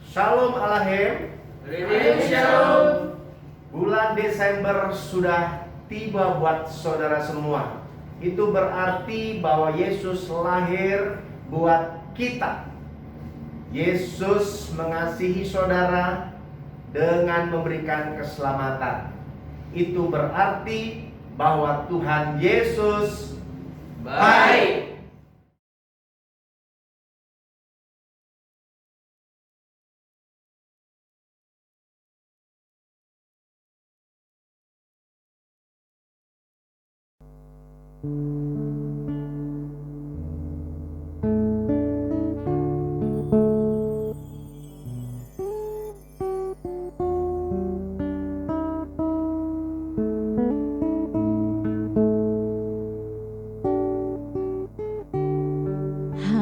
Shalom Alahem. Shalom. Bulan Desember sudah tiba buat saudara semua. Itu berarti bahwa Yesus lahir buat kita. Yesus mengasihi saudara dengan memberikan keselamatan. Itu berarti bahwa Tuhan Yesus baik.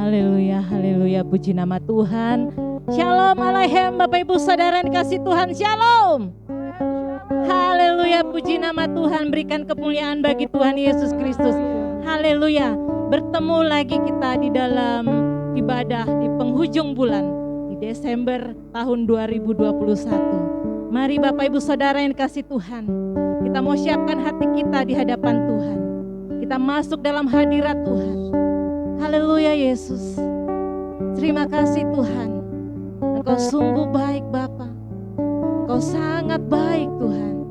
Haleluya, haleluya, puji nama Tuhan. Shalom Aleichem, Bapak Ibu Saudara yang dikasih Tuhan, shalom. Haleluya, puji nama Tuhan, berikan kemuliaan bagi Tuhan Yesus Kristus. Haleluya, bertemu lagi kita di dalam ibadah di penghujung bulan, di Desember tahun 2021. Mari Bapak Ibu Saudara yang dikasih Tuhan, kita mau siapkan hati kita di hadapan Tuhan. Kita masuk dalam hadirat Tuhan. Haleluya Yesus. Terima kasih Tuhan. Engkau sungguh baik Bapa. Engkau sangat baik Tuhan.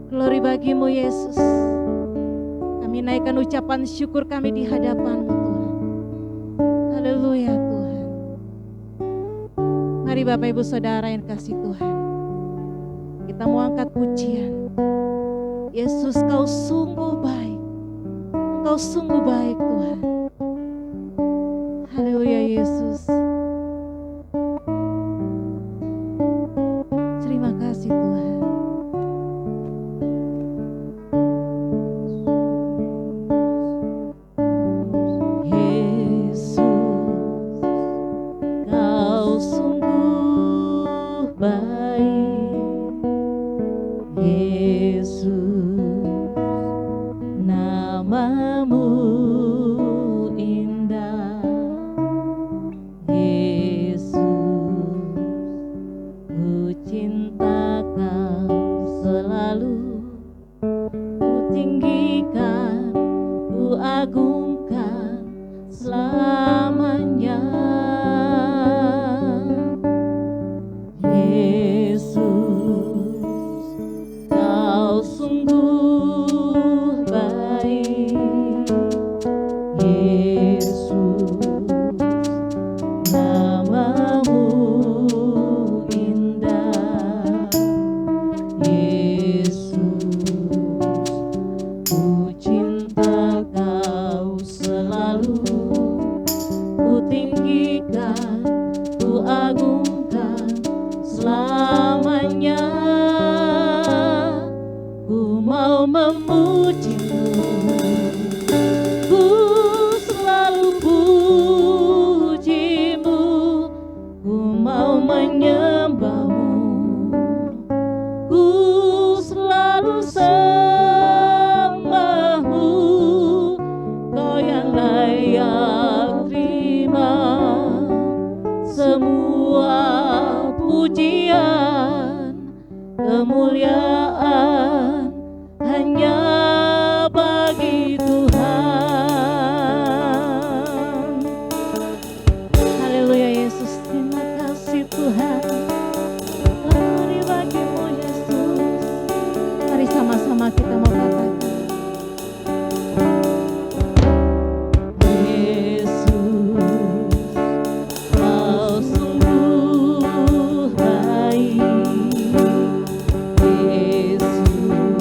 Glory bagimu Yesus. Kami naikkan ucapan syukur kami di hadapan-Mu Tuhan. Haleluya Tuhan. Mari Bapak Ibu Saudara yang kasih Tuhan, kita mau angkat pujian. Yesus, Kau sungguh baik. Engkau sungguh baik Tuhan. Haleluya Yesus. Terima kasih Tuhan. Yesus, Kau sungguh baik. Yesus, nama-Mu indah. Yesus, ku cinta Kau selalu, ku tinggikan, ku agungkan selamanya. Yesus, Kau sungguh baik. Yesus, nama-Mu indah. Yesus, ku cinta Kau selalu, ku tinggikan, ku agungkan selamanya. Ku mau memuji-Mu, ku selalu puji-Mu, ku mau menyembah-Mu, ku selalu sembah-Mu. Kau yang layak terima semua pujian, kemuliaan hanya bagi Tuhan. Haleluya Yesus, terima kasih Tuhan. Glory bagi-Mu Yesus. Mari sama-sama kita mau katakan, Yesus, Kau sungguh baik. Yesus,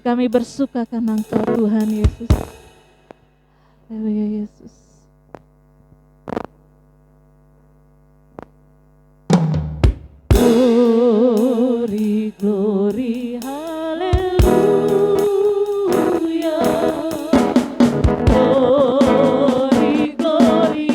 Kami bersuka karena Engkau Tuhan Yesus. Haleluya Yesus. Glory, glory, haleluya. Glory, glory,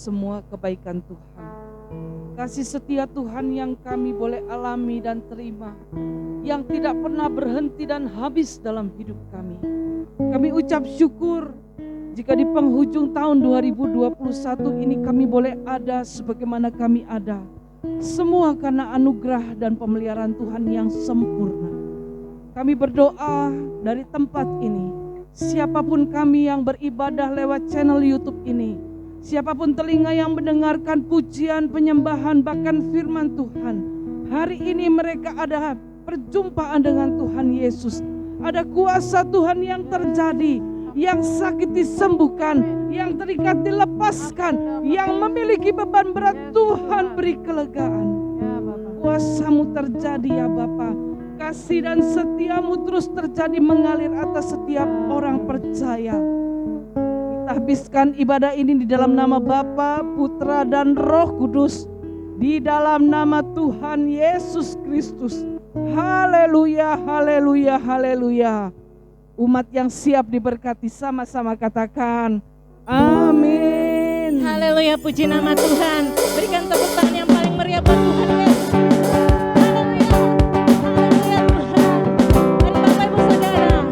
semua kebaikan Tuhan. Kasih setia Tuhan yang kami boleh alami dan terima, yang tidak pernah berhenti dan habis dalam hidup kami. Kami ucap syukur jika di penghujung tahun 2021 ini kami boleh ada sebagaimana kami ada. Semua karena anugerah dan pemeliharaan Tuhan yang sempurna. Kami berdoa dari tempat ini, siapapun kami yang beribadah lewat channel YouTube ini, siapapun telinga yang mendengarkan pujian, penyembahan, bahkan firman Tuhan, hari ini mereka ada perjumpaan dengan Tuhan Yesus. Ada kuasa Tuhan yang terjadi, yang sakit disembuhkan, yang terikat dilepaskan, yang memiliki beban berat Tuhan beri kelegaan. Kuasa-Mu terjadi ya Bapa. Kasih dan setia-Mu terus terjadi mengalir atas setiap orang percaya. Kita habiskan ibadah ini di dalam nama Bapa, Putra dan Roh Kudus, di dalam nama Tuhan Yesus Kristus. Haleluya, haleluya, haleluya. Umat yang siap diberkati sama-sama katakan amin. Haleluya, puji nama Tuhan. Berikan tepuk tangan yang paling meriah buat Tuhan Yesus. Haleluya, haleluya Tuhan. Mari Bapak Ibu Saudara,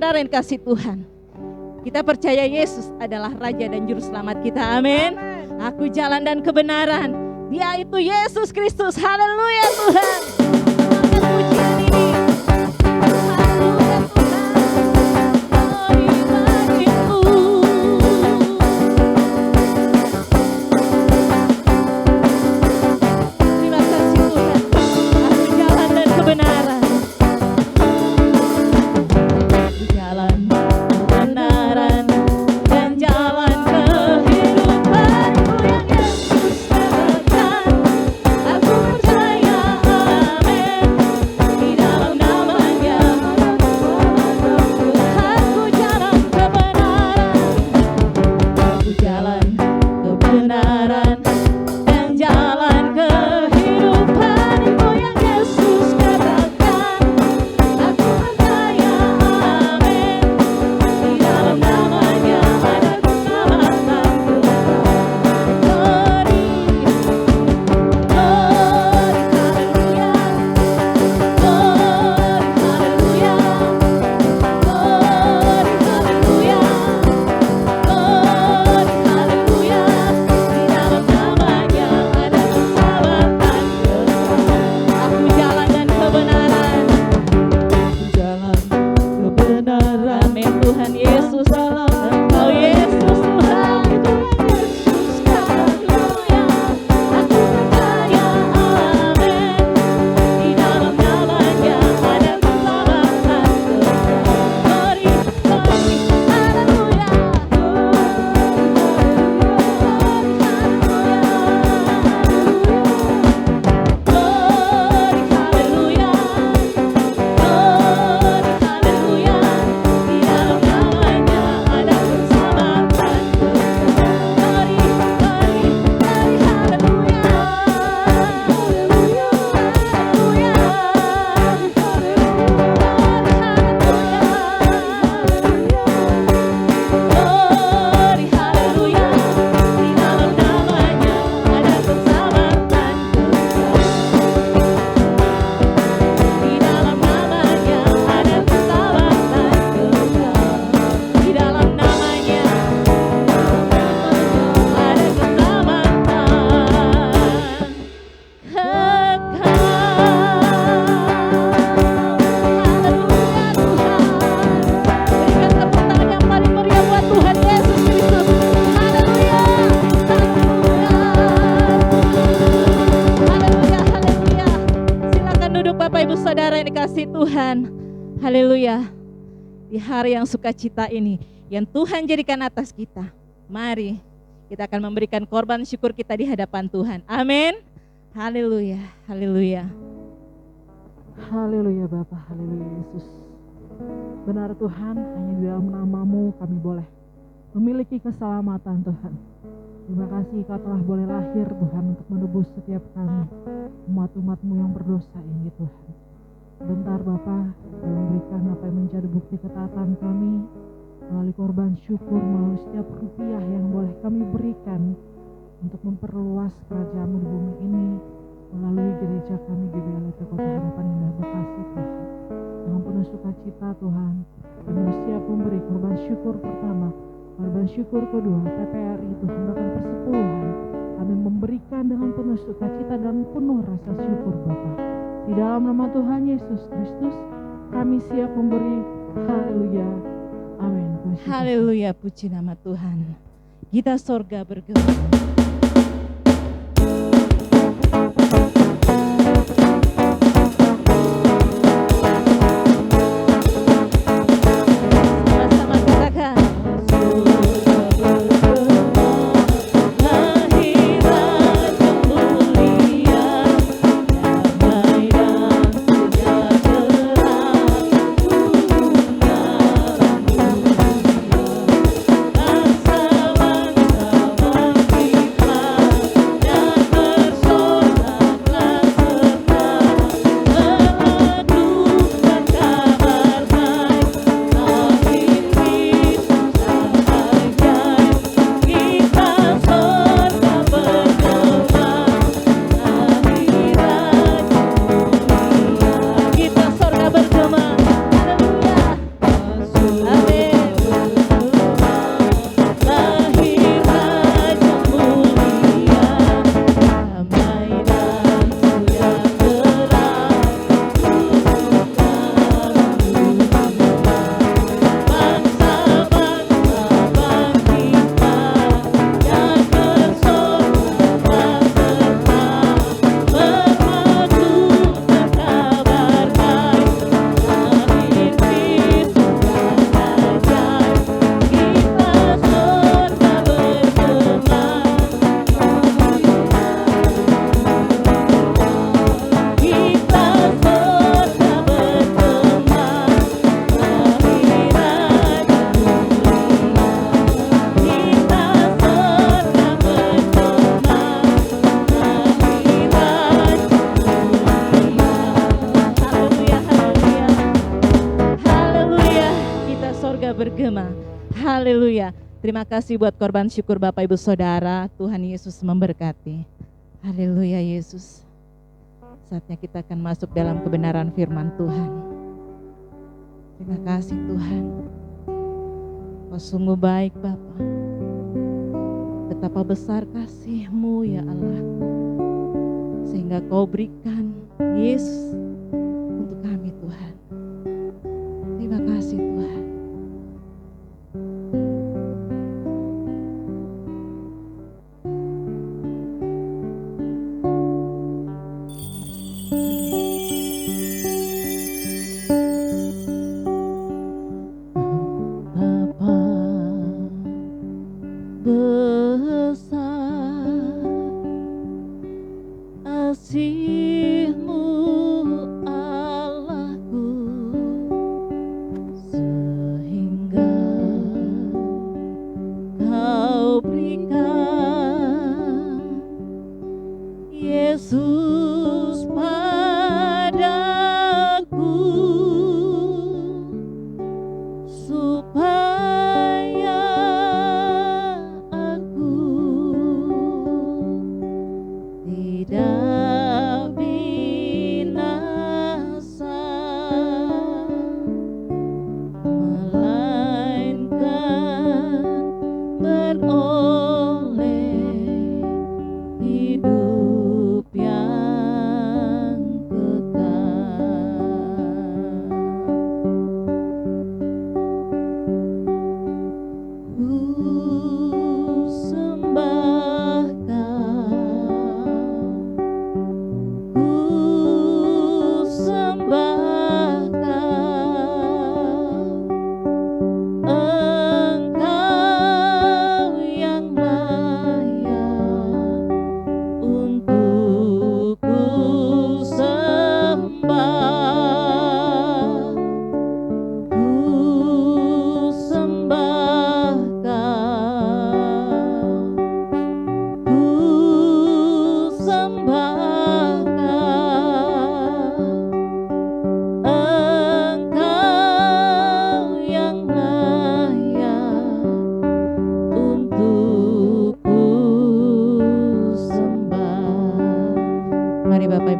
saudara yang kasih Tuhan, kita percaya Yesus adalah Raja dan Juru Selamat kita. Amin. Aku jalan dan kebenaran. Dia itu Yesus Kristus. Haleluya Tuhan. Selamat pujian ini. Haleluya Tuhan. Glory bagimu. Terima kasih Tuhan. Aku jalan dan kebenaran. Aku jalan kebenaran dan jalan kehidupan. Yang Yesus katakan, aku percaya, amin. Di dalam namanya aku jalan kebenaran. Aku jalan kebenaran dan jalan kehidupan. Itu yang Yesus katakan, aku percaya, amin. Di dalam namanya ada keselamatan. Glory, glory, haleluya. Glory, haleluya. Glory, haleluya. Glory, haleluya. Di dalam namanya ada keselamatan. Aku jalan dan kebenaran. Jalan kebenaran. Amin Tuhan Yesus. Engkau Yesus Tuhan. Yesus haleluya. Aku percaya, amin. Di dalam namanya ada keselamatan. Glory, glory, haleluya. Glory, haleluya. Glory, haleluya. Di dalam namanya ada keselamatan. Glory, glory, glory, haleluya. Haleluya, glory, haleluya. Di dalam namanya ada keselamatan. Di dalam namanya ada keselamatan kekal. Di dalam namanya ada keselamatan kekal. Haleluya Tuhan. Berikan tepuk tangan yang paling meriah buat Tuhan Yesus Kristus. Haleluya. Haleluya, haleluya. Silakan duduk Bapak Ibu Saudara yang dikasihi Tuhan. Haleluya. Di hari yang sukacita ini, yang Tuhan jadikan atas kita, mari kita akan memberikan korban syukur kita di hadapan Tuhan. Amin. Haleluya, haleluya. Haleluya Bapa, haleluya Yesus. Benar Tuhan, hanya di dalam nama-Mu kami boleh memiliki keselamatan Tuhan. Terima kasih Kau telah boleh lahir Tuhan untuk menebus setiap kami, umat-umat-Mu yang berdosa ini Tuhan. Bentar Bapa, Kau memberikan apa yang menjadi bukti ketaatan kami melalui korban syukur, melalui setiap rupiah yang boleh kami berikan untuk memperluas kerajaan-Mu di bumi ini, melalui gereja kami GBLT Kota Harapan Indah Bekasi Tuhan. Dengan penuh sukacita Tuhan, kami siap memberi korban syukur pertama, korban syukur kedua, PPRI Tuhan, bahkan persepuluhan. Kami memberikan dengan penuh sukacita dan penuh rasa syukur Bapa. Di dalam nama Tuhan Yesus Kristus, kami siap memberi. Haleluya. Amin. Haleluya, puji nama Tuhan. Kita sorga bergerak. Sama-sama katakan. Lahiran kemuliaan, damai dan sejahtera, bangsa-bangsa bangkit Terima kasih buat korban syukur Bapak Ibu Saudara. Tuhan Yesus memberkati. Haleluya Yesus. Saatnya kita akan masuk dalam kebenaran firman Tuhan. Terima kasih Tuhan. Kau sungguh baik Bapa. Betapa besar kasih-Mu ya Allah. Sehingga Kau berikan Yesus untuk kami Tuhan. Terima kasih Tuhan.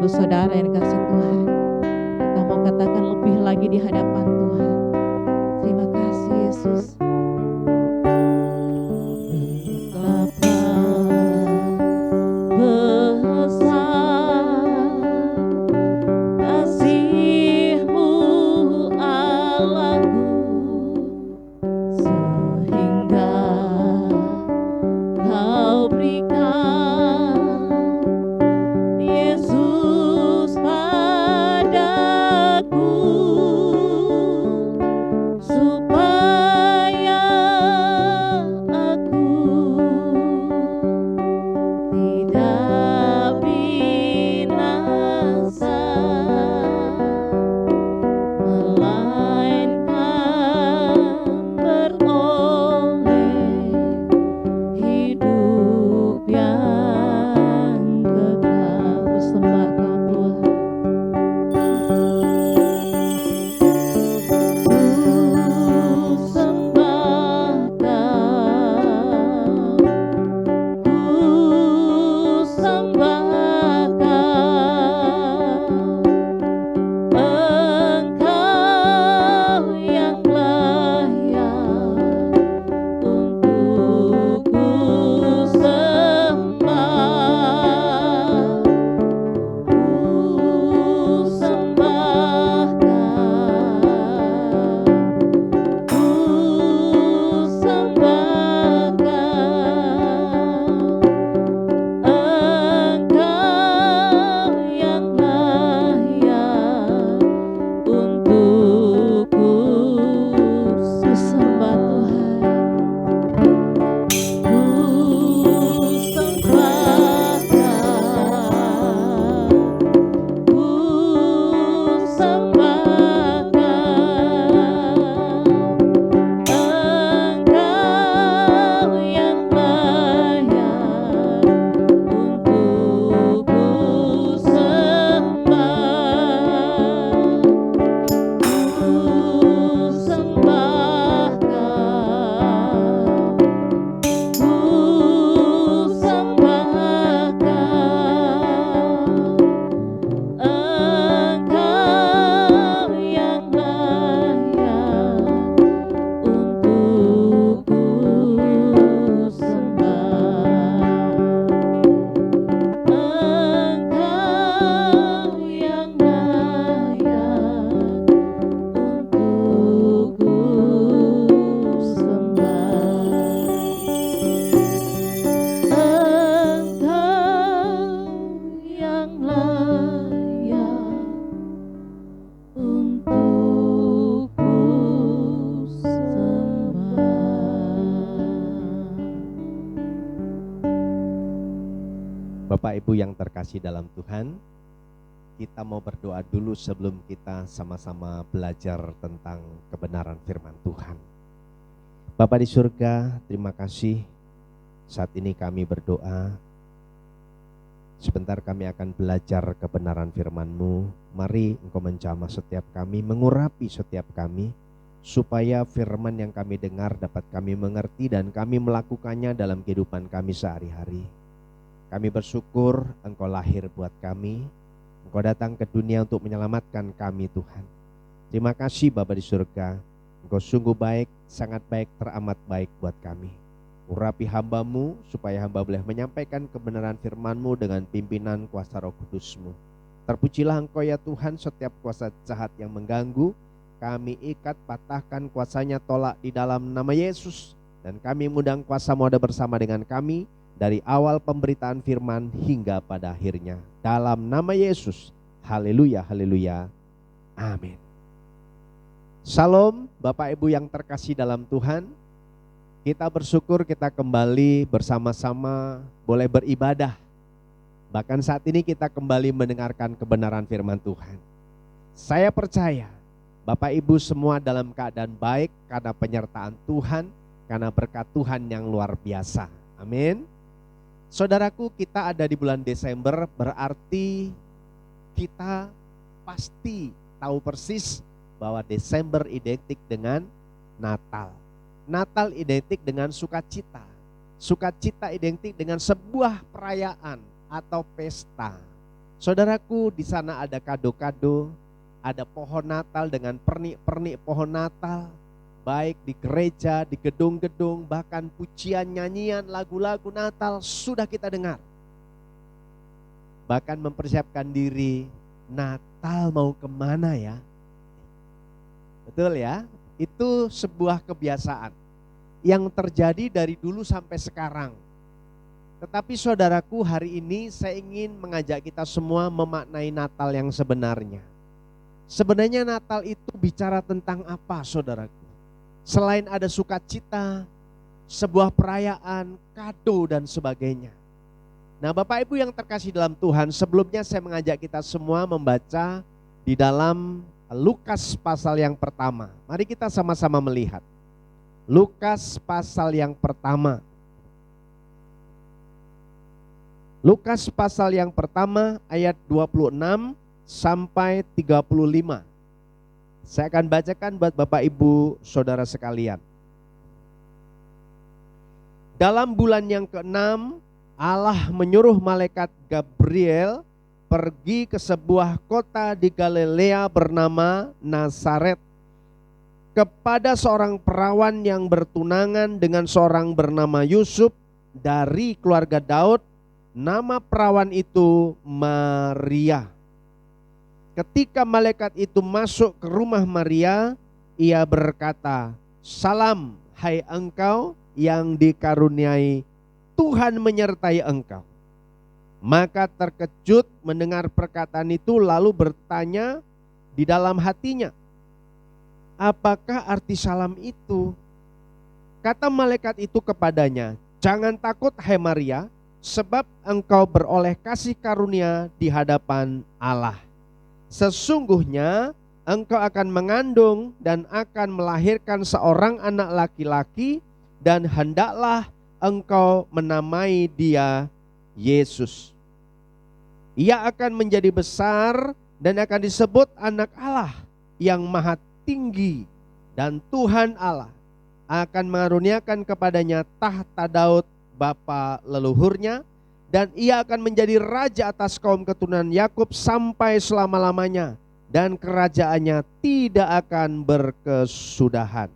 Saudara yang dikasih Tuhan, kita mau katakan lebih lagi di hadapan Tuhan. Terima kasih Yesus. Betapa besar kasih-Mu Allahku, sehingga Kau berikan Yesus padaku, supaya Bapak Ibu yang terkasih dalam Tuhan, kita mau berdoa dulu sebelum kita sama-sama belajar tentang kebenaran firman Tuhan. Bapa di surga, terima kasih. Saat ini kami berdoa. Sebentar kami akan belajar kebenaran firman-Mu. Mari Engkau menjamah setiap kami, mengurapi setiap kami, supaya firman yang kami dengar dapat kami mengerti dan kami melakukannya dalam kehidupan kami sehari-hari. Kami bersyukur Engkau lahir buat kami, Engkau datang ke dunia untuk menyelamatkan kami Tuhan. Terima kasih Bapa di surga, Engkau sungguh baik, sangat baik, teramat baik buat kami. Urapi hamba-Mu supaya hamba boleh menyampaikan kebenaran firman-Mu dengan pimpinan kuasa Roh Kudus-Mu. Terpujilah Engkau ya Tuhan, setiap kuasa jahat yang mengganggu kami ikat, patahkan kuasanya, tolak di dalam nama Yesus. Dan kami mengundang kuasa-Mu ada bersama dengan kami dari awal pemberitaan firman hingga pada akhirnya. Dalam nama Yesus, haleluya, haleluya, amin. Salam Bapak Ibu yang terkasih dalam Tuhan. Kita bersyukur kita kembali bersama-sama boleh beribadah. Bahkan saat ini kita kembali mendengarkan kebenaran firman Tuhan. Saya percaya Bapak Ibu semua dalam keadaan baik karena penyertaan Tuhan, karena berkat Tuhan yang luar biasa. Amin. Saudaraku, kita ada di bulan Desember, berarti kita pasti tahu persis bahwa Desember identik dengan Natal. Natal identik dengan sukacita. Sukacita identik dengan sebuah perayaan atau pesta. Saudaraku, di sana ada kado-kado, ada pohon Natal dengan pernik-pernik pohon Natal, baik di gereja, di gedung-gedung, bahkan pujian, nyanyian, lagu-lagu Natal sudah kita dengar. Bahkan mempersiapkan diri, Natal mau kemana ya? Betul ya? Itu sebuah kebiasaan yang terjadi dari dulu sampai sekarang. Tetapi saudaraku, hari ini saya ingin mengajak kita semua memaknai Natal yang sebenarnya. Sebenarnya Natal itu bicara tentang apa saudaraku? Selain ada sukacita, sebuah perayaan, kado dan sebagainya. Nah Bapak Ibu yang terkasih dalam Tuhan, sebelumnya saya mengajak kita semua membaca di dalam Lukas pasal yang pertama. Mari kita sama-sama melihat. Lukas pasal yang pertama. Lukas pasal yang pertama ayat 26 sampai 35. Saya akan bacakan buat Bapak Ibu Saudara sekalian. Dalam bulan yang ke-6, Allah menyuruh malaikat Gabriel pergi ke sebuah kota di Galilea bernama Nazaret kepada seorang perawan yang bertunangan dengan seorang bernama Yusuf dari keluarga Daud. Nama perawan itu Maria. Ketika malaikat itu masuk ke rumah Maria, ia berkata, "Salam, hai engkau yang dikaruniai, Tuhan menyertai engkau." Maka terkejut mendengar perkataan itu, lalu bertanya di dalam hatinya, apakah arti salam itu? Kata malaikat itu kepadanya, "Jangan takut hai Maria, sebab engkau beroleh kasih karunia di hadapan Allah. Sesungguhnya engkau akan mengandung dan akan melahirkan seorang anak laki-laki, dan hendaklah engkau menamai dia Yesus. Ia akan menjadi besar dan akan disebut anak Allah yang maha tinggi, dan Tuhan Allah akan mengaruniakan kepadanya tahta Daud bapa leluhurnya, dan ia akan menjadi raja atas kaum keturunan Yakub sampai selama-lamanya, dan kerajaannya tidak akan berkesudahan."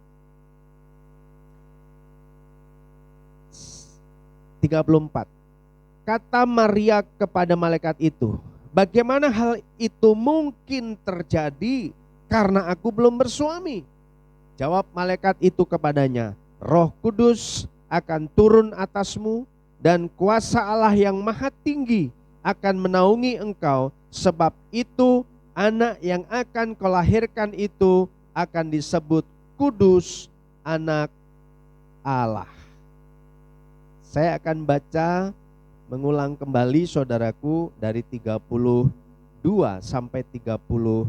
34. Kata Maria kepada malaikat itu, "Bagaimana hal itu mungkin terjadi karena aku belum bersuami?" Jawab malaikat itu kepadanya, "Roh Kudus akan turun atasmu, dan kuasa Allah yang maha tinggi akan menaungi engkau. Sebab itu anak yang akan kau lahirkan itu akan disebut kudus, anak Allah." Saya akan baca mengulang kembali saudaraku dari 32 sampai 35.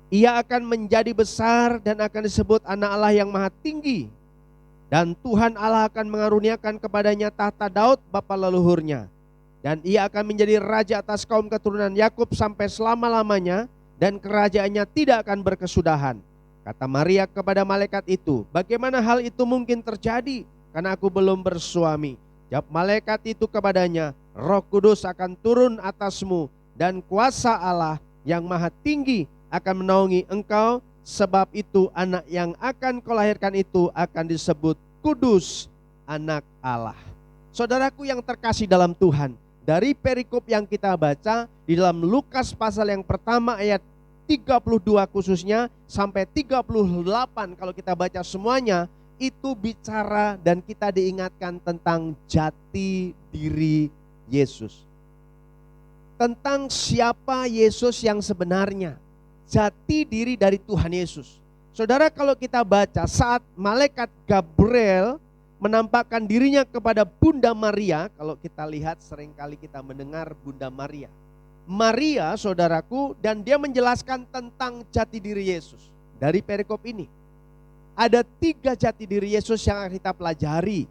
Ia akan menjadi besar dan akan disebut anak Allah yang maha tinggi. Dan Tuhan Allah akan mengaruniakan kepadanya tahta Daud bapa leluhurnya. Dan ia akan menjadi raja atas kaum keturunan Yakub sampai selama-lamanya, dan kerajaannya tidak akan berkesudahan. Kata Maria kepada malaikat itu, bagaimana hal itu mungkin terjadi? Karena aku belum bersuami. Jawab malaikat itu kepadanya, Roh Kudus akan turun atasmu, dan kuasa Allah yang maha tinggi akan menaungi engkau. Sebab itu anak yang akan kau lahirkan itu akan disebut Kudus, anak Allah. Saudaraku yang terkasih dalam Tuhan, dari perikop yang kita baca di dalam Lukas pasal yang pertama ayat 32 khususnya sampai 38, kalau kita baca semuanya, itu bicara dan kita diingatkan tentang jati diri Yesus. Tentang siapa Yesus yang sebenarnya, jati diri dari Tuhan Yesus. Saudara, kalau kita baca saat malaikat Gabriel menampakkan dirinya kepada Bunda Maria, kalau kita lihat seringkali kita mendengar Bunda Maria. Maria, saudaraku, dan dia menjelaskan tentang jati diri Yesus. Dari perikop ini, ada 3 jati diri Yesus yang akan kita pelajari.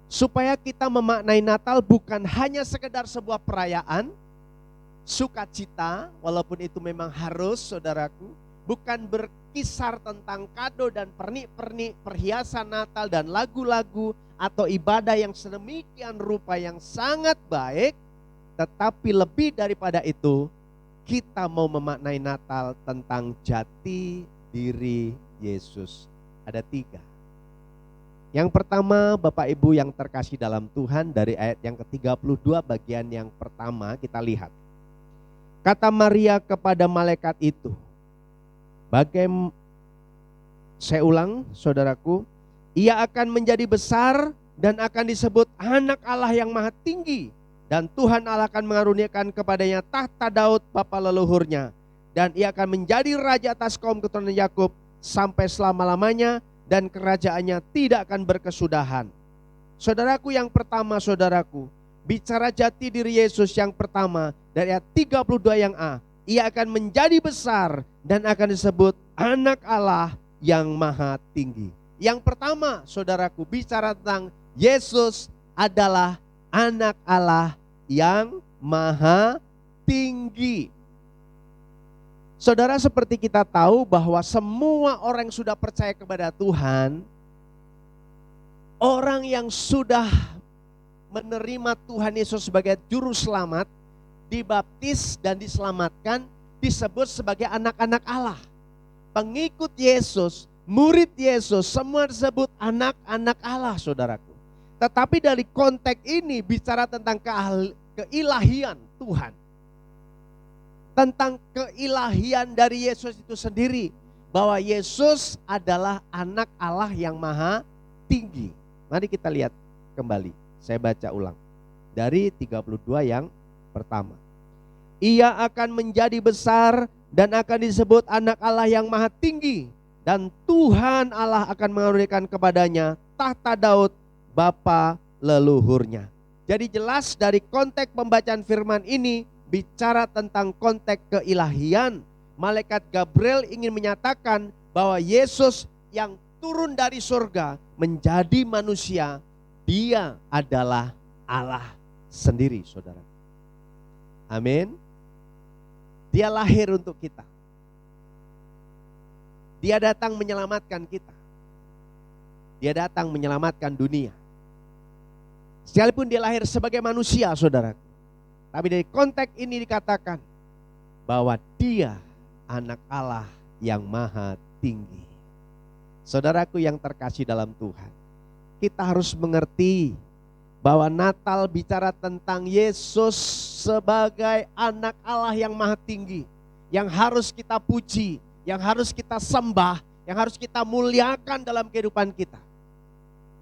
Supaya kita memaknai Natal bukan hanya sekedar sebuah perayaan, sukacita, walaupun itu memang harus, saudaraku, bukan berkisar tentang kado dan pernik-pernik, perhiasan Natal dan lagu-lagu atau ibadah yang sedemikian rupa yang sangat baik, tetapi lebih daripada itu, kita mau memaknai Natal tentang jati diri Yesus. Ada 3. Yang pertama, Bapak Ibu yang terkasih dalam Tuhan, dari ayat yang ke-32 bagian yang pertama kita lihat. Kata Maria kepada malaikat itu, saya ulang saudaraku, ia akan menjadi besar dan akan disebut anak Allah yang maha tinggi. Dan Tuhan Allah akan mengaruniakan kepadanya tahta Daud bapa leluhurnya. Dan ia akan menjadi raja atas kaum keturunan Yakub sampai selama-lamanya, dan kerajaannya tidak akan berkesudahan. Saudaraku yang pertama, saudaraku, bicara jati diri Yesus yang pertama dari ayat 32 yang A. Ia akan menjadi besar dan akan disebut anak Allah yang maha tinggi. Yang pertama, saudaraku, bicara tentang Yesus adalah anak Allah yang maha tinggi. Saudara, seperti kita tahu bahwa semua orang yang sudah percaya kepada Tuhan, orang yang sudah menerima Tuhan Yesus sebagai juru selamat, dibaptis dan diselamatkan, disebut sebagai anak-anak Allah. Pengikut Yesus, murid Yesus, semua disebut anak-anak Allah, saudaraku. Tetapi dari konteks ini bicara tentang keilahian Tuhan. Tentang keilahian dari Yesus itu sendiri. Bahwa Yesus adalah anak Allah yang maha tinggi. Mari kita lihat kembali. Saya baca ulang. Dari 32 yang pertama. Ia akan menjadi besar dan akan disebut anak Allah yang maha tinggi. Dan Tuhan Allah akan mengaruniakan kepadanya tahta Daud bapa leluhurnya. Jadi jelas dari konteks pembacaan firman ini bicara tentang konteks keilahian. Malaikat Gabriel ingin menyatakan bahwa Yesus yang turun dari surga menjadi manusia, dia adalah Allah sendiri, saudara. Amin. Dia lahir untuk kita. Dia datang menyelamatkan kita. Dia datang menyelamatkan dunia. Sekalipun dia lahir sebagai manusia, saudara. Tapi dari konteks ini dikatakan bahwa dia anak Allah yang maha tinggi. Saudaraku yang terkasih dalam Tuhan, kita harus mengerti bahwa Natal bicara tentang Yesus sebagai anak Allah yang maha tinggi, yang harus kita puji, yang harus kita sembah, yang harus kita muliakan dalam kehidupan kita.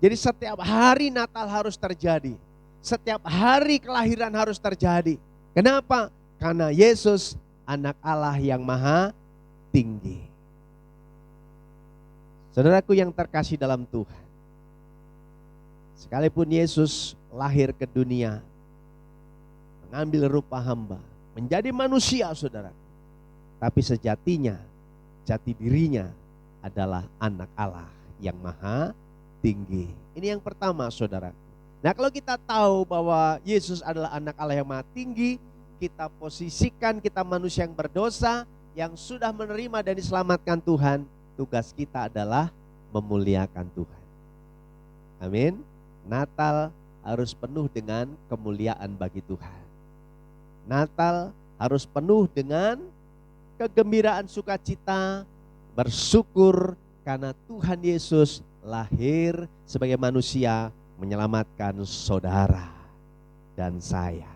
Jadi setiap hari Natal harus terjadi, setiap hari kelahiran harus terjadi. Kenapa? Karena Yesus anak Allah yang maha tinggi. Saudaraku yang terkasih dalam Tuhan, Sekalipun Yesus lahir ke dunia, mengambil rupa hamba, menjadi manusia saudara, tapi sejatinya, jati dirinya adalah anak Allah yang maha tinggi. Ini yang pertama saudara. Nah kalau kita tahu bahwa Yesus adalah anak Allah yang maha tinggi, kita posisikan kita manusia yang berdosa, yang sudah menerima dan diselamatkan Tuhan, tugas kita adalah memuliakan Tuhan. Amin. Natal harus penuh dengan kemuliaan bagi Tuhan. Natal harus penuh dengan kegembiraan, sukacita, bersyukur karena Tuhan Yesus lahir sebagai manusia menyelamatkan saudara dan saya.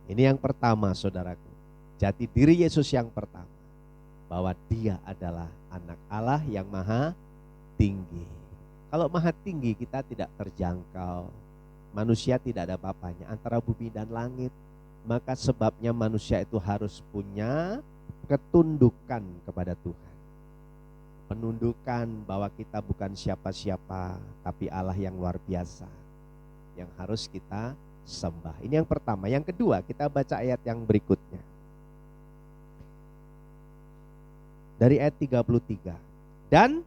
Ini yang pertama saudaraku. Jati diri Yesus yang pertama, bahwa dia adalah anak Allah yang maha tinggi. Kalau maha tinggi kita tidak terjangkau. Manusia tidak ada apa-apanya antara bumi dan langit. Maka sebabnya manusia itu harus punya ketundukan kepada Tuhan. Penundukan bahwa kita bukan siapa-siapa, tapi Allah yang luar biasa yang harus kita sembah. Ini yang pertama. Yang kedua, kita baca ayat yang berikutnya. Dari ayat 33. Dan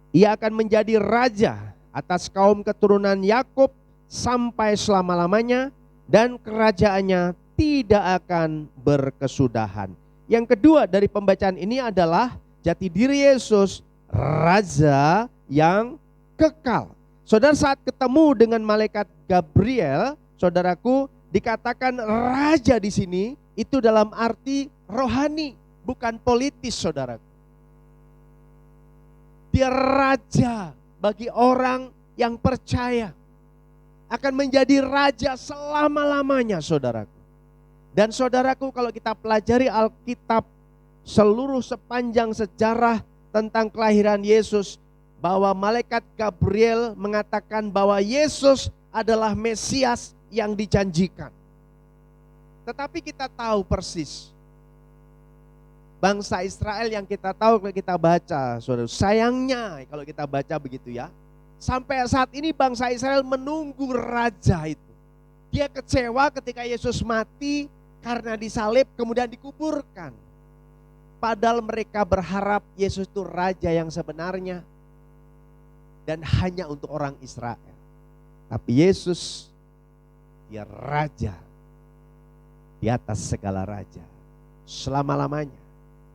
ia akan menjadi raja atas kaum keturunan Yakub sampai selama-lamanya, dan kerajaannya tidak akan berkesudahan. Yang kedua dari pembacaan ini adalah jati diri Yesus, raja yang kekal. Saudara, saat ketemu dengan malaikat Gabriel, saudaraku, dikatakan raja di sini itu dalam arti rohani, bukan politis saudaraku. Dia raja bagi orang yang percaya, akan menjadi raja selama-lamanya saudaraku. Dan saudaraku, kalau kita pelajari Alkitab seluruh sepanjang sejarah tentang kelahiran Yesus, bahwa malaikat Gabriel mengatakan bahwa Yesus adalah Mesias yang dijanjikan. Tetapi kita tahu persis, bangsa Israel yang kita tahu kalau kita baca, saudara, sayangnya kalau kita baca begitu ya, sampai saat ini bangsa Israel menunggu raja itu. Dia kecewa ketika Yesus mati karena disalib kemudian dikuburkan. Padahal mereka berharap Yesus itu raja yang sebenarnya dan hanya untuk orang Israel. Tapi Yesus, dia raja di atas segala raja selama-lamanya.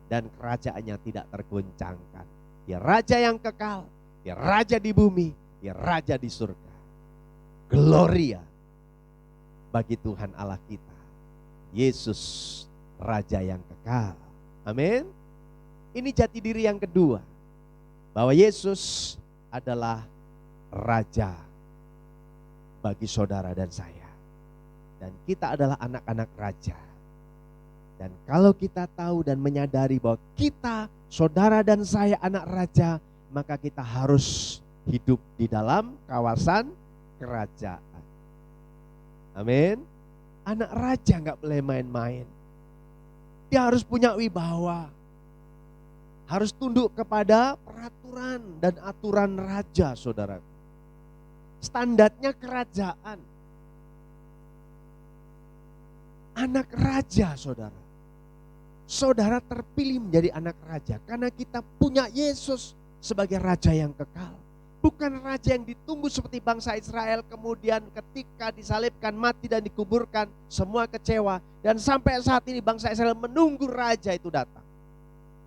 Dan kerajaannya tidak tergoncangkan. Dia raja yang kekal, dia raja di bumi, dia raja di surga. Gloria bagi Tuhan Allah kita. Yesus raja yang kekal. Amin. Ini jati diri yang kedua, bahwa Yesus adalah raja bagi saudara dan saya. Dan kita adalah anak-anak raja. Dan kalau kita tahu dan menyadari bahwa kita, saudara dan saya anak raja, maka kita harus hidup di dalam kawasan kerajaan. Amin. Anak raja gak boleh main-main. Dia harus punya wibawa. Harus tunduk kepada peraturan dan aturan raja, saudara. Standarnya kerajaan. Anak raja, saudara. Saudara terpilih menjadi anak raja karena kita punya Yesus sebagai raja yang kekal. Bukan raja yang ditunggu seperti bangsa Israel, kemudian ketika disalibkan, mati dan dikuburkan, semua kecewa. Dan sampai saat ini bangsa Israel menunggu raja itu datang,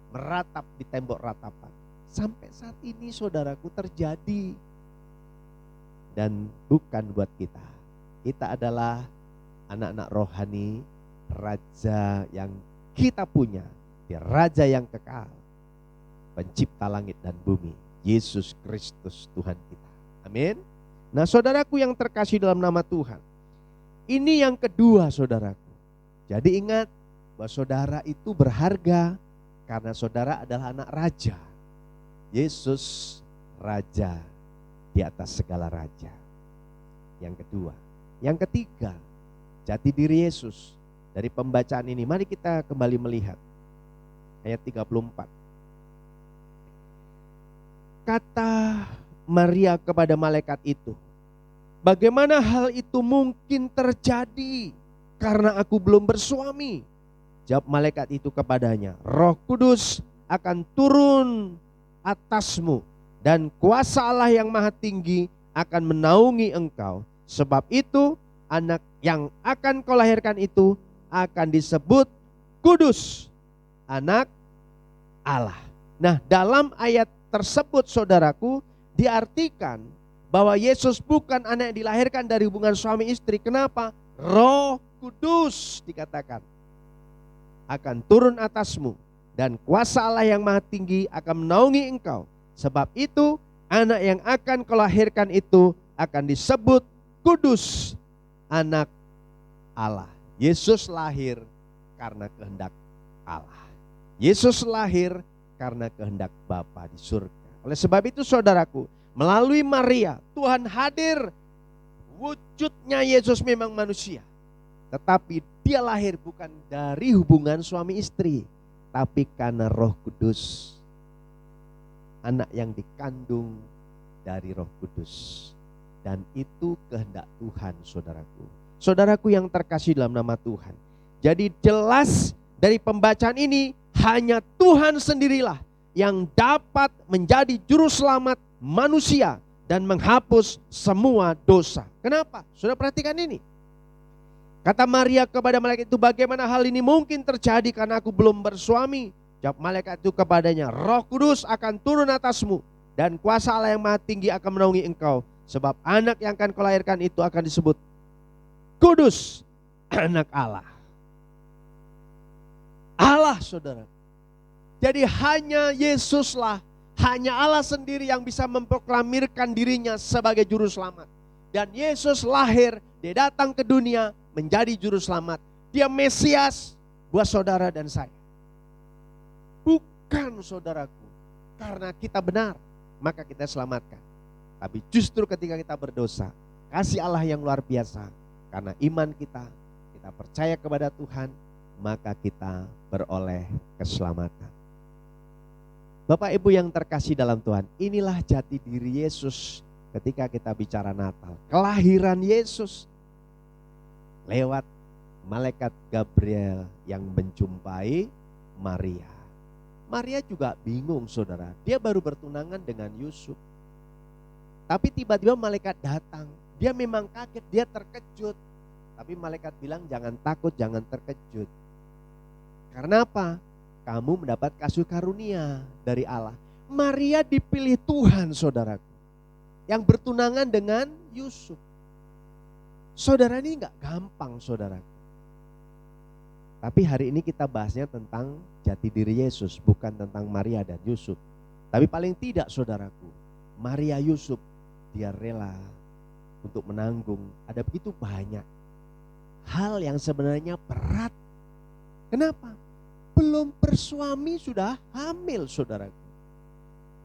meratap di tembok ratapan. Sampai saat ini saudaraku terjadi. Dan bukan buat kita. Kita adalah anak-anak rohani, raja yang kita punya, dia raja yang kekal, pencipta langit dan bumi, Yesus Kristus Tuhan kita. Amin. Nah saudaraku yang terkasih dalam nama Tuhan, ini yang kedua saudaraku. Jadi ingat bahwa saudara itu berharga karena saudara adalah anak raja. Yesus raja di atas segala raja. Yang kedua. Yang ketiga, jati diri Yesus. Dari pembacaan ini, mari kita kembali melihat ayat 34. Kata Maria kepada malaikat itu, Bagaimana hal itu mungkin terjadi? Karena aku belum bersuami. Jawab malaikat itu kepadanya, Roh Kudus akan turun atasmu dan kuasa Allah yang Maha Tinggi akan menaungi engkau. Sebab itu anak yang akan kau lahirkan itu akan disebut kudus, anak Allah. Nah, dalam ayat tersebut saudaraku diartikan bahwa Yesus bukan anak yang dilahirkan dari hubungan suami istri. Kenapa? Roh Kudus dikatakan akan turun atasmu dan kuasa Allah yang Maha Tinggi akan menaungi engkau. Sebab itu anak yang akan kau lahirkan itu akan disebut kudus, anak Allah. Yesus lahir karena kehendak Allah. Yesus lahir karena kehendak Bapa di surga. Oleh sebab itu saudaraku, melalui Maria Tuhan hadir. Wujudnya Yesus memang manusia, tetapi dia lahir bukan dari hubungan suami istri, tapi karena Roh Kudus, anak yang dikandung dari Roh Kudus. Dan itu kehendak Tuhan saudaraku. Saudaraku yang terkasih dalam nama Tuhan. Jadi jelas dari pembacaan ini hanya Tuhan sendirilah yang dapat menjadi juru selamat manusia dan menghapus semua dosa. Kenapa? Sudah perhatikan ini. Kata Maria kepada malaikat itu, bagaimana hal ini mungkin terjadi karena aku belum bersuami? Jawab malaikat itu kepadanya, Roh Kudus akan turun atasmu dan kuasa Allah yang Maha Tinggi akan menaungi engkau. Sebab anak yang akan kau lahirkan itu akan disebut kudus, anak Allah. Allah saudara. Jadi hanya Yesuslah, hanya Allah sendiri yang bisa memproklamirkan dirinya sebagai juru selamat. Dan Yesus lahir, dia datang ke dunia menjadi juru selamat. Dia Mesias buat saudara dan saya. Bukan saudaraku, karena kita benar maka kita selamatkan. Tapi justru ketika kita berdosa, kasih Allah yang luar biasa, karena iman kita percaya kepada Tuhan, maka kita beroleh keselamatan. Bapak Ibu yang terkasih dalam Tuhan, inilah jati diri Yesus ketika kita bicara Natal. Kelahiran Yesus lewat malaikat Gabriel yang menjumpai Maria. Maria juga bingung saudara, dia baru bertunangan dengan Yusuf. Tapi tiba-tiba malaikat datang, dia memang kaget, dia terkejut. Tapi malaikat bilang jangan takut, jangan terkejut. Karena apa? Kamu mendapat kasih karunia dari Allah. Maria dipilih Tuhan saudaraku, yang bertunangan dengan Yusuf. Saudara, ini gak gampang saudaraku. Tapi hari ini kita bahasnya tentang jati diri Yesus, bukan tentang Maria dan Yusuf. Tapi paling tidak saudaraku, Maria Yusuf dia rela untuk menanggung. Ada begitu banyak hal yang sebenarnya berat. Kenapa? Belum bersuami sudah hamil saudaraku.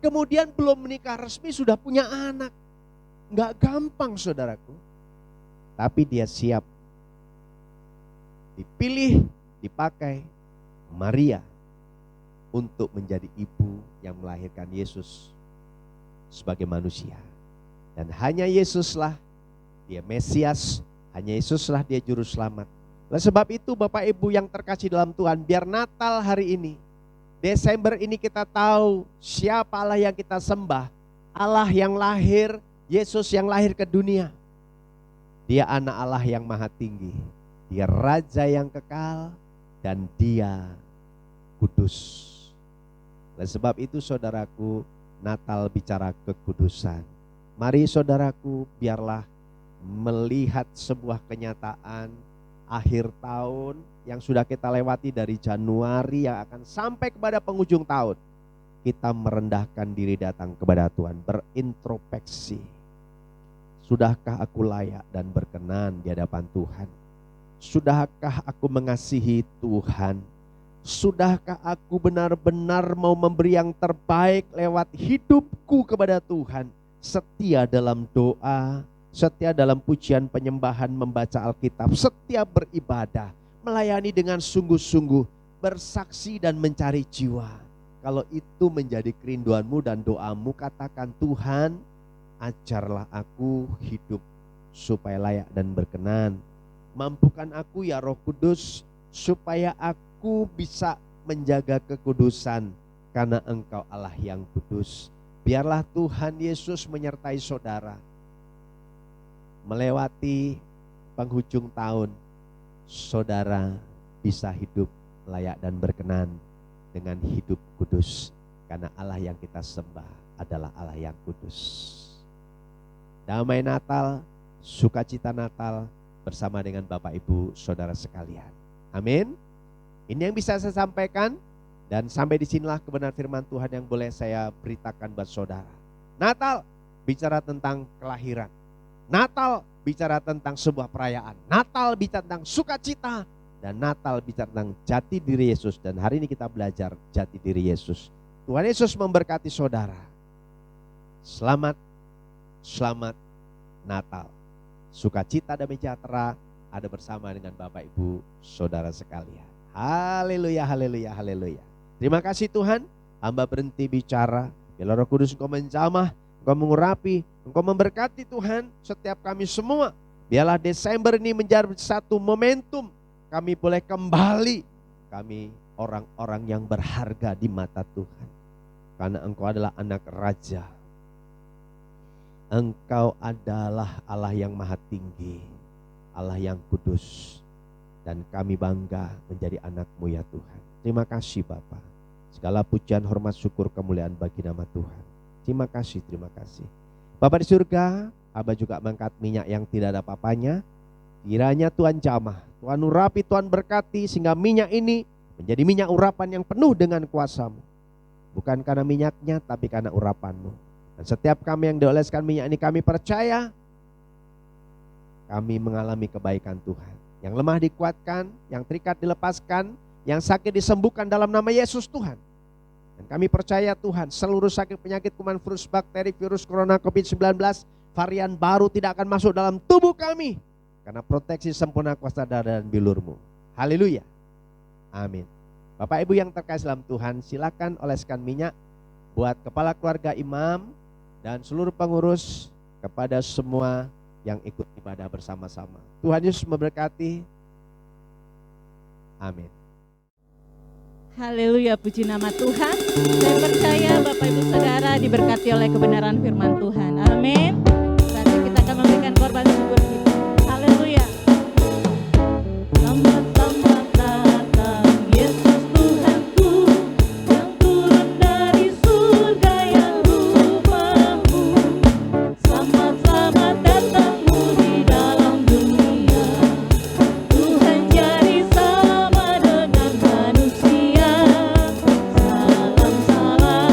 Kemudian belum menikah resmi sudah punya anak. Gak gampang saudaraku. Tapi dia siap. Dipilih, dipakai Maria untuk menjadi ibu yang melahirkan Yesus sebagai manusia. Dan hanya Yesuslah dia Mesias, hanya Yesuslah dia juru selamat. Oleh sebab itu Bapak Ibu yang terkasih dalam Tuhan, biar Natal hari ini, Desember ini kita tahu siapa Allah yang kita sembah. Allah yang lahir, Yesus yang lahir ke dunia. Dia anak Allah yang Maha Tinggi. Dia Raja yang kekal dan dia kudus. Oleh sebab itu saudaraku, Natal bicara kekudusan. Mari saudaraku, biarlah melihat sebuah kenyataan akhir tahun yang sudah kita lewati dari Januari yang akan sampai kepada penghujung tahun. Kita merendahkan diri datang kepada Tuhan, berintrospeksi. Sudahkah aku layak dan berkenan di hadapan Tuhan? Sudahkah aku mengasihi Tuhan? Sudahkah aku benar-benar mau memberi yang terbaik lewat hidupku kepada Tuhan? Setia dalam doa, setia dalam pujian penyembahan, membaca Alkitab, setia beribadah, melayani dengan sungguh-sungguh, bersaksi dan mencari jiwa. Kalau itu menjadi kerinduanmu dan doamu, katakan, Tuhan, ajarlah aku hidup supaya layak dan berkenan. Mampukan aku ya Roh Kudus supaya aku bisa menjaga kekudusan karena Engkau Allah yang kudus. Biarlah Tuhan Yesus menyertai saudara melewati penghujung tahun. Saudara bisa hidup layak dan berkenan dengan hidup kudus karena Allah yang kita sembah adalah Allah yang kudus. Damai Natal, sukacita Natal bersama dengan Bapak Ibu Saudara sekalian. Amin. Ini yang bisa saya sampaikan, dan sampai disinilah kebenaran firman Tuhan yang boleh saya beritakan buat saudara. Natal bicara tentang kelahiran. Natal bicara tentang sebuah perayaan. Natal bicara tentang sukacita. Dan Natal bicara tentang jati diri Yesus. Dan hari ini kita belajar jati diri Yesus. Tuhan Yesus memberkati saudara. Selamat Natal. Sukacita dan sejahtera ada bersama dengan Bapak Ibu Saudara sekalian. Haleluya, haleluya, haleluya. Terima kasih Tuhan, hamba berhenti bicara. Biarlah Roh Kudus Engkau menjamah, Engkau mengurapi, Engkau memberkati Tuhan setiap kami semua. Biarlah Desember ini menjadi satu momentum kami boleh kembali. Kami orang-orang yang berharga di mata Tuhan. Karena Engkau adalah anak raja. Engkau adalah Allah yang maha tinggi, Allah yang kudus. Dan kami bangga menjadi anak-Mu ya Tuhan. Terima kasih Bapa. Segala pujian, hormat, syukur, kemuliaan bagi nama Tuhan. Terima kasih, terima kasih. Bapa di surga, Abah juga mengangkat minyak yang tidak ada apa-apanya. Kiranya Tuhan jamah, Tuhan urapi, Tuhan berkati, sehingga minyak ini menjadi minyak urapan yang penuh dengan kuasa-Mu. Bukan karena minyaknya, tapi karena urapan-Mu. Dan setiap kami yang dioleskan minyak ini, kami percaya kami mengalami kebaikan Tuhan. Yang lemah dikuatkan, yang terikat dilepaskan, yang sakit disembuhkan dalam nama Yesus Tuhan. Dan kami percaya Tuhan, seluruh sakit penyakit kuman, virus, bakteri, virus corona, COVID-19, varian baru tidak akan masuk dalam tubuh kami. Karena proteksi sempurna kuasa darah dan bilur-Mu. Haleluya. Amin. Bapak Ibu yang terkasih dalam Tuhan, silakan oleskan minyak buat kepala keluarga imam dan seluruh pengurus, kepada semua yang ikut ibadah bersama-sama. Tuhan Yesus memberkati. Amin. Haleluya, puji nama Tuhan. Saya percaya Bapak Ibu Saudara diberkati oleh kebenaran firman Tuhan. Amin. Saatnya kita akan memberikan korban syukur kita. Haleluya. Selamat datang Yesus Tuhanku, yang turun dari surga yang rumah-Mu. Selamat datangmu di dalam dunia. Tuhan jadi sama dengan manusia. Salam salam.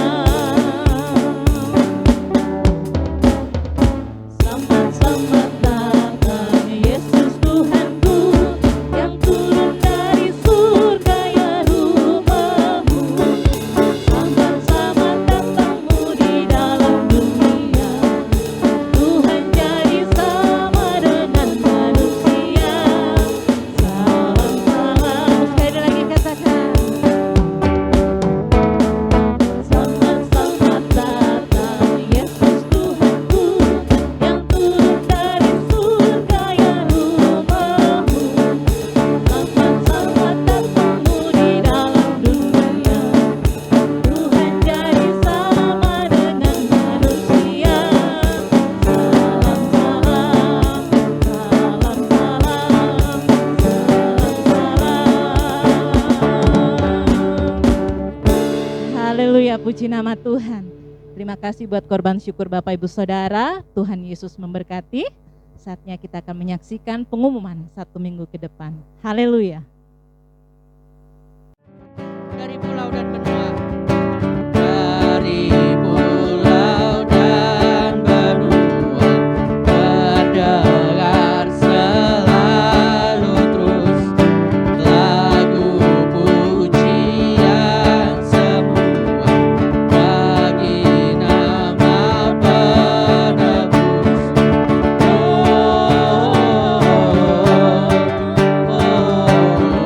Selamat datang Yesus Tuhanku, yang turun dari surga yang rumah-Mu. Selamat datangmu di dalam dunia. Tuhan jadi sama dengan manusia. Salam salam. Sekali lagi katakan. Selamat datang Yesus Tuhanku, yang turun dari surga yang rumah-Mu. Selamat datangmu di dalam dunia. Tuhan jadi sama dengan manusia. Salam salam. Salam salam. Haleluya, puji nama Tuhan. Terima kasih buat korban syukur Bapak Ibu Saudara. Tuhan Yesus memberkati. Saatnya kita akan menyaksikan pengumuman 1 minggu ke depan. Haleluya. Dari pulau dan benua. Dari pulau dan benua terdengar selalu terus lagu pujian semua bagi nama penebus. Oh,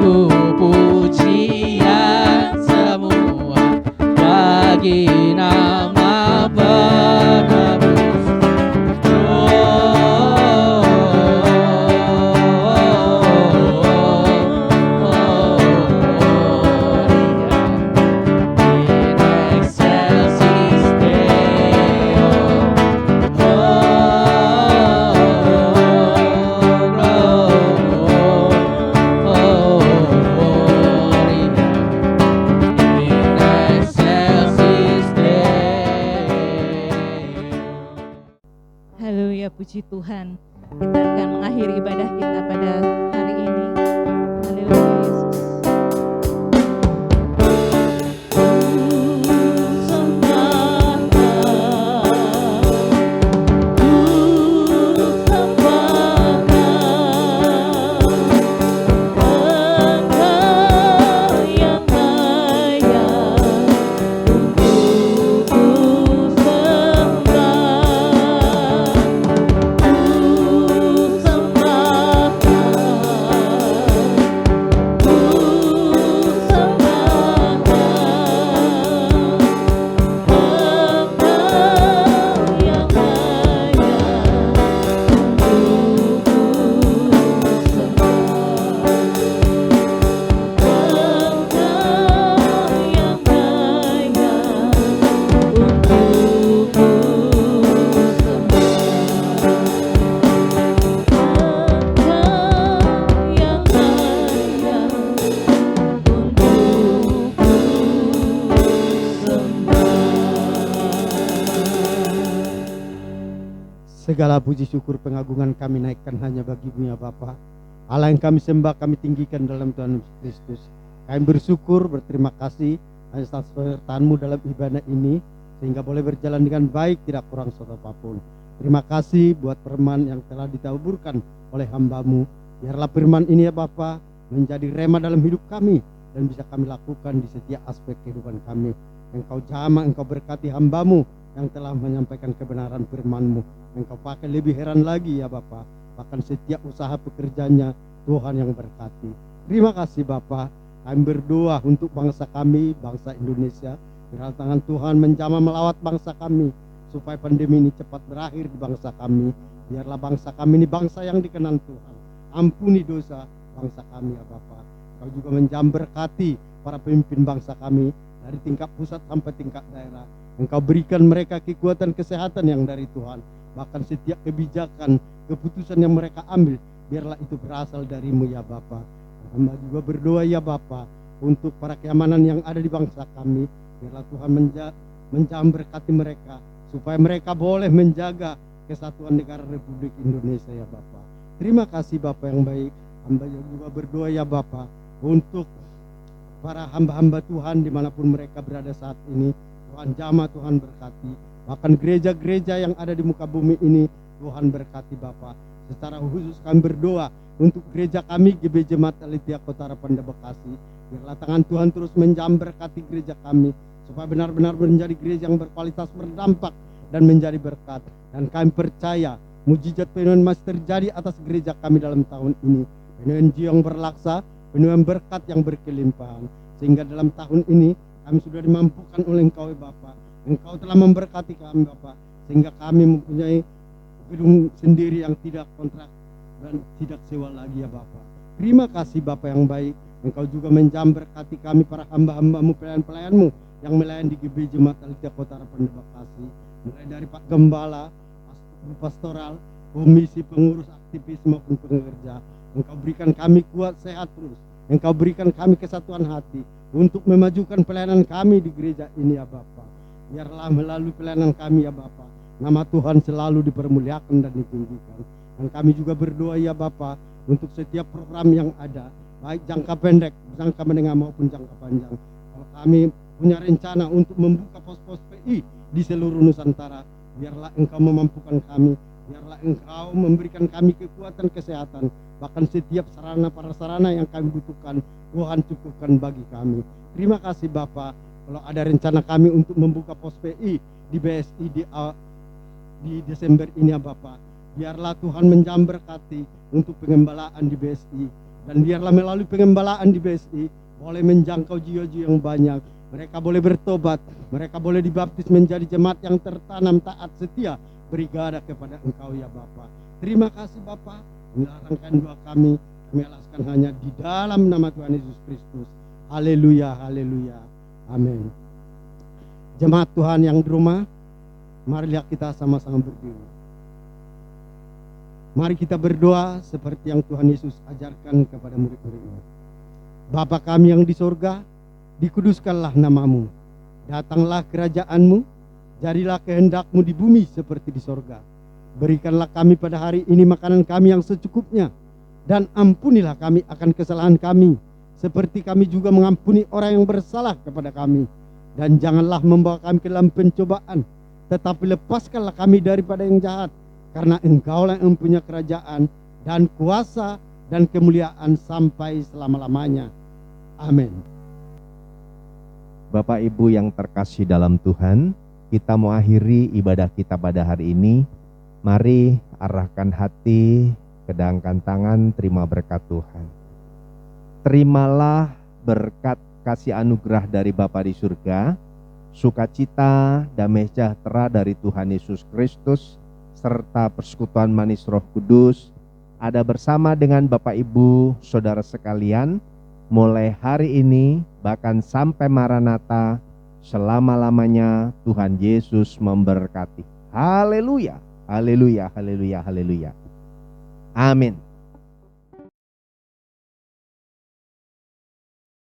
lagu pujian semua bagi nama penebus. In excelsis Deo, Haleluya, puji Tuhan. Kita akan mengakhiri ibadah kita pada hari ini. Haleluya Yesus. Segala puji syukur pengagungan kami naikkan hanya bagi-Mu ya Bapa. Allah yang kami sembah, kami tinggikan dalam Tuhan Yesus Kristus. Kami bersyukur, berterima kasih atas penyertaan-Mu dalam ibadah ini, sehingga boleh berjalan dengan baik, tidak kurang suatu apapun. Terima kasih buat firman yang telah ditaburkan oleh hamba-Mu. Biarlah firman ini ya Bapa menjadi rema dalam hidup kami, dan bisa kami lakukan di setiap aspek kehidupan kami. Engkau jamah, Engkau berkati hamba-Mu yang telah menyampaikan kebenaran firman-Mu. Engkau pakai lebih heran lagi ya Bapa, bahkan setiap usaha pekerjaannya Tuhan yang berkati. Terima kasih Bapa. Kami berdoa untuk bangsa kami, bangsa Indonesia. Biarlah tangan Tuhan menjamah melawat bangsa kami, supaya pandemi ini cepat berakhir di bangsa kami. Biarlah bangsa kami ini bangsa yang dikenal Tuhan. Ampuni dosa bangsa kami ya Bapa. Kau juga menjamah berkati para pemimpin bangsa kami dari tingkat pusat sampai tingkat daerah. Engkau berikan mereka kekuatan kesehatan yang dari Tuhan. Bahkan setiap kebijakan, keputusan yang mereka ambil, biarlah itu berasal dari-Mu ya Bapa. Hamba juga berdoa ya Bapa untuk para keamanan yang ada di bangsa kami. Biarlah Tuhan menjamah berkati mereka, supaya mereka boleh menjaga kesatuan negara Republik Indonesia ya Bapa. Terima kasih Bapa yang baik. Hamba juga berdoa ya Bapa untuk para hamba-hamba Tuhan dimanapun mereka berada saat ini. Tuhan jamah, Tuhan berkati. Bahkan gereja-gereja yang ada di muka bumi ini, Tuhan berkati Bapa. Secara khusus kami berdoa untuk gereja kami GBJ Jemaat Alitia Kota Harapan Bekasi. Biarlah tangan Tuhan terus menjamah berkati gereja kami, supaya benar-benar menjadi gereja yang berkualitas, berdampak, dan menjadi berkat. Dan kami percaya mujizat penuaian masih terjadi atas gereja kami dalam tahun ini. Penuaian jiwa yang berlaksa, penuaian berkat yang berkelimpahan. Sehingga dalam tahun ini kami sudah dimampukan oleh Engkau ya Bapa. Engkau telah memberkati kami Bapa, sehingga kami mempunyai gedung sendiri yang tidak kontrak dan tidak sewa lagi ya Bapa. Terima kasih Bapa yang baik. Engkau juga menjamah berkati kami para hamba-hamba-Mu, pelayan-pelayan-Mu yang melayani di GBJ Jemaat Alitia Kota Harapan Bekasi. Mulai dari Pak Gembala, pastoral, komisi, pengurus, aktivis maupun pengerja. Engkau berikan kami kuat, sehat terus. Engkau berikan kami kesatuan hati untuk memajukan pelayanan kami di gereja ini ya Bapa. Biarlah melalui pelayanan kami ya Bapa, nama Tuhan selalu dipermuliakan dan ditinggikan. Dan kami juga berdoa ya Bapa untuk setiap program yang ada, baik jangka pendek, jangka menengah maupun jangka panjang. Kalau kami punya rencana untuk membuka pos-pos PI di seluruh Nusantara, biarlah Engkau memampukan kami, biarlah Engkau memberikan kami kekuatan kesehatan, bahkan setiap sarana prasarana yang kami butuhkan, Tuhan cukupkan bagi kami. Terima kasih Bapa. Kalau ada rencana kami untuk membuka pos PI di BSI di Desember ini ya Bapa, biarlah Tuhan menjamah berkati untuk pengembalaan di BSI. Dan biarlah melalui pengembalaan di BSI boleh menjangkau jiwa-jiwa yang banyak. Mereka boleh bertobat, mereka boleh dibaptis menjadi jemaat yang tertanam taat setia beribadah kepada Engkau ya Bapa. Terima kasih Bapa, melarangkan doa kami alaskan hanya di dalam nama Tuhan Yesus Kristus. Haleluya, haleluya, amin. Jemaat Tuhan yang di rumah, marilah kita sama-sama berdiri. Mari kita berdoa seperti yang Tuhan Yesus ajarkan kepada murid-muridnya. Bapa kami yang di sorga, dikuduskanlah namamu. Datanglah kerajaanmu, jadilah kehendakmu di bumi seperti di sorga. Berikanlah kami pada hari ini makanan kami yang secukupnya. Dan ampunilah kami akan kesalahan kami, seperti kami juga mengampuni orang yang bersalah kepada kami. Dan janganlah membawa kami ke dalam pencobaan, tetapi lepaskanlah kami daripada yang jahat. Karena Engkaulah yang mempunyai kerajaan dan kuasa dan kemuliaan sampai selama-lamanya. Amin. Bapak Ibu yang terkasih dalam Tuhan, kita mau akhiri ibadah kita pada hari ini. Mari arahkan hati, kedangkan tangan, terima berkat Tuhan. Terimalah berkat kasih anugerah dari Bapa di surga, sukacita, damai sejahtera dari Tuhan Yesus Kristus, serta persekutuan manis Roh Kudus ada bersama dengan Bapak Ibu Saudara sekalian mulai hari ini bahkan sampai Maranatha, selama-lamanya. Tuhan Yesus memberkati. Haleluya, haleluya, haleluya, haleluya. Amin.